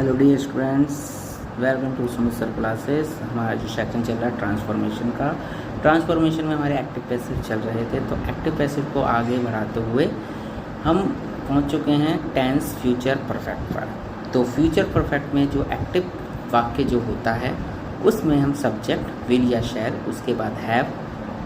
Hello dear students, welcome to Sumit sir classes. हमारा जो section चल रहा है ट्रांसफॉर्मेशन का, ट्रांसफॉर्मेशन में हमारे एक्टिव पैसिव चल रहे थे। तो एक्टिव पैसिव को आगे बढ़ाते हुए हम पहुंच चुके हैं टेंस फ्यूचर परफेक्ट पर। तो फ्यूचर परफेक्ट में जो एक्टिव वाक्य जो होता है उसमें हम सब्जेक्ट विल या शैल, उसके बाद हैव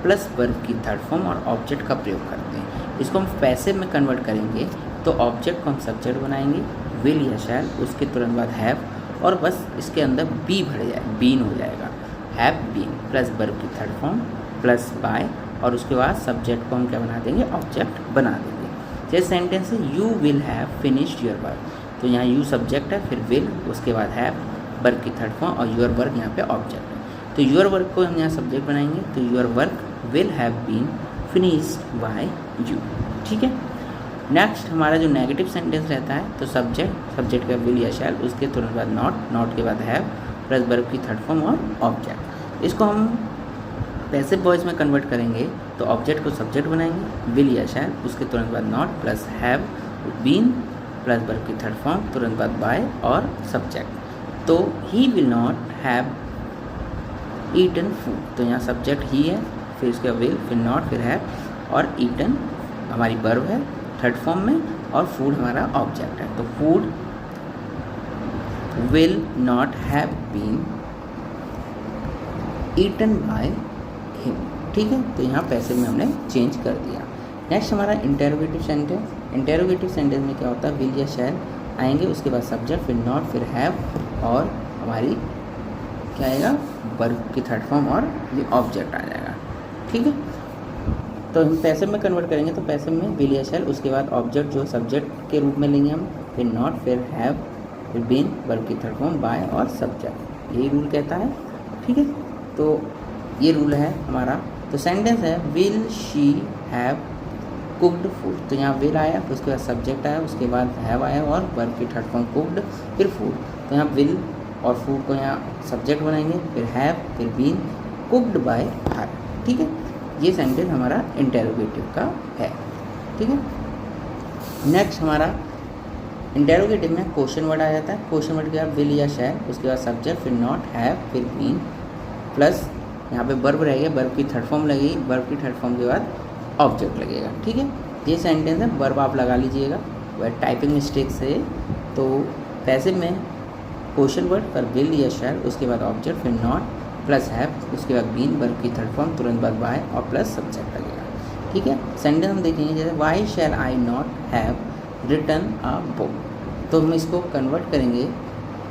प्लस वर्ब की थर्ड फॉर्म और ऑब्जेक्ट का प्रयोग करते हैं। इसको हम पैसिव में कन्वर्ट करेंगे तो ऑब्जेक्ट को हम सब्जेक्ट बनाएंगे, विल या शैल, उसके तुरंत बाद हैव, और बस इसके अंदर बी भर जाए, बीन हो जाएगा। हैव बीन प्लस वर्ब की थर्ड फॉर्म प्लस बाय, और उसके बाद सब्जेक्ट को हम क्या बना देंगे, ऑब्जेक्ट बना देंगे। जैसे सेंटेंस है you will have finished your work, तो यहाँ यू सब्जेक्ट है, फिर विल, उसके बाद हैव, वर्क की थर्ड फॉर्म, और योर वर्क यहाँ पे ऑब्जेक्ट है। तो योर वर्क को हम यहाँ सब्जेक्ट बनाएंगे, तो your work will have been finished by you. ठीक है। नेक्स्ट हमारा जो नेगेटिव सेंटेंस रहता है, तो सब्जेक्ट का विल या शैल, उसके तुरंत बाद नॉट के बाद हैव प्लस वर्ब की थर्ड फॉर्म और ऑब्जेक्ट। इसको हम पैसिव वॉइस में कन्वर्ट करेंगे तो ऑब्जेक्ट को सब्जेक्ट बनाएंगे, विल या शैल, उसके तुरंत बाद not plus have been plus verb की थर्ड फॉर्म, तुरंत बाद बाय और सब्जेक्ट। तो he will not have eaten food, तो यहाँ सब्जेक्ट ही है, फिर उसके विल, फिर नॉट, फिर हैव, और ईटन हमारी वर्ब है थर्ड फॉर्म में, और फूड हमारा ऑब्जेक्ट है। तो food will not have been eaten by him. ठीक है। तो यहाँ पैसिव में हमने चेंज कर दिया। नेक्स्ट हमारा इंटेरोगेटिव सेंटेंस। इंटेरोगेटिव सेंटेंस में क्या होता है, विल या शैल आएंगे, उसके बाद सब्जेक्ट, फिर नॉट, फिर हैव, और हमारी क्या आएगा, वर्ब की थर्ड फॉर्म और ये ऑब्जेक्ट आ जाएगा। ठीक है। तो हम पैसिव में कन्वर्ट करेंगे तो पैसिव में विल या शैल, उसके बाद ऑब्जेक्ट जो सब्जेक्ट के रूप में लेंगे हम, फिर नॉट, फिर हैव, फिर बीन, वर्ब की थर्ड फॉर्म, बाय और सब्जेक्ट। यही रूल कहता है। ठीक है। तो ये रूल है हमारा। तो सेंटेंस है will she have cooked food, तो यहाँ विल आया, फिर उसके बाद सब्जेक्ट आया, उसके बाद हैव आया और वर्ब की थर्ड फॉर्म कुक्ड, फिर फूड। तो यहाँ विल और फूड को यहाँ सब्जेक्ट बनाएंगे, फिर हैव, फिर बीन, कुक्ड बाय हर। ठीक है। ये सेंटेंस हमारा इंटेरोगेटिव का है। ठीक है। नेक्स्ट हमारा इंटेरोगेटिव में क्वेश्चन वर्ड आ जाता है। क्वेश्चन वर्ड के बाद विल या शैल, उसके बाद सब्जेक्ट, फिर नॉट, हैव, फिर बीन, प्लस यहाँ पे वर्ब रहेगा, वर्ब की थर्ड फॉर्म लगेगी, वर्ब की थर्ड फॉर्म के बाद ऑब्जेक्ट लगेगा। ठीक है। ये सेंटेंस है, वर्ब आप लगा लीजिएगा, वह टाइपिंग मिस्टेक से। तो पैसिव में क्वेश्चन वर्ड पर विल या शैल, उसके बाद ऑब्जेक्ट, फिर नॉट प्लस हैव, उसके बाद बीन, वर्ब की थर्ड फॉर्म, तुरंत बाद बाय और प्लस सब्जेक्ट लगेगा। ठीक है। सेंटेंस हम देखेंगे जैसे why shall I not have written a book, तो हम इसको कन्वर्ट करेंगे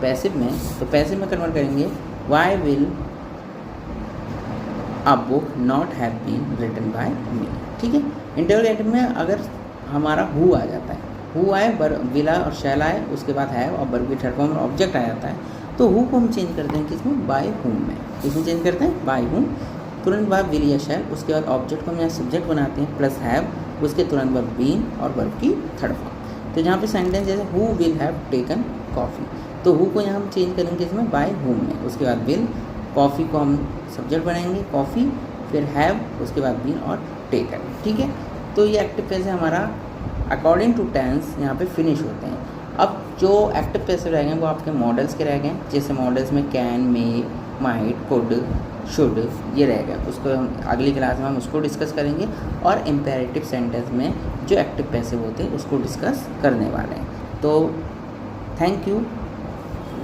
पैसिव में। तो पैसिव में कन्वर्ट करेंगे why will a book not have been written by me. ठीक है। इंटरोगेटिव में अगर हमारा हु आ जाता है, हु आए, विल और शैल आए, उसके बाद हैव और वर्ब की थर्ड फॉर्म और ऑब्जेक्ट आ जाता है, तो हु को हम चेंज करते हैं किसमें, बाय हुम में। किसमें चेंज करते हैं, बाय हुम, तुरंत बाद विल या शैल, उसके बाद ऑब्जेक्ट को हम यहाँ सब्जेक्ट बनाते हैं, प्लस हैव, उसके तुरंत बाद बीन और वर्ब की थर्ड फॉर्म। तो यहाँ पे सेंटेंस जैसे who will have taken coffee, तो हु को यहाँ हम चेंज करेंगे इसमें बाय हुम में, उसके बाद विल, कॉफ़ी को हम सब्जेक्ट बनाएंगे, कॉफ़ी, फिर हैव, उसके बाद बीन और टेकन। ठीक है। तो ये एक्टिव पैसिव हमारा अकॉर्डिंग टू टेंस यहाँ पे फिनिश होते हैं। अब जो एक्टिव पैसिव रह गए वो आपके मॉडल्स के रह गए, जैसे मॉडल्स में can, may, might, could, should, ये रह गया। उसको हम अगली क्लास में हम उसको डिस्कस करेंगे, और इम्पेरेटिव सेंटेंस में जो एक्टिव पैसिव होते हैं उसको डिस्कस करने वाले हैं। तो थैंक यू।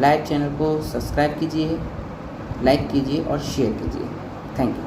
लाइक चैनल को सब्सक्राइब कीजिए, लाइक कीजिए और शेयर कीजिए। Thank you.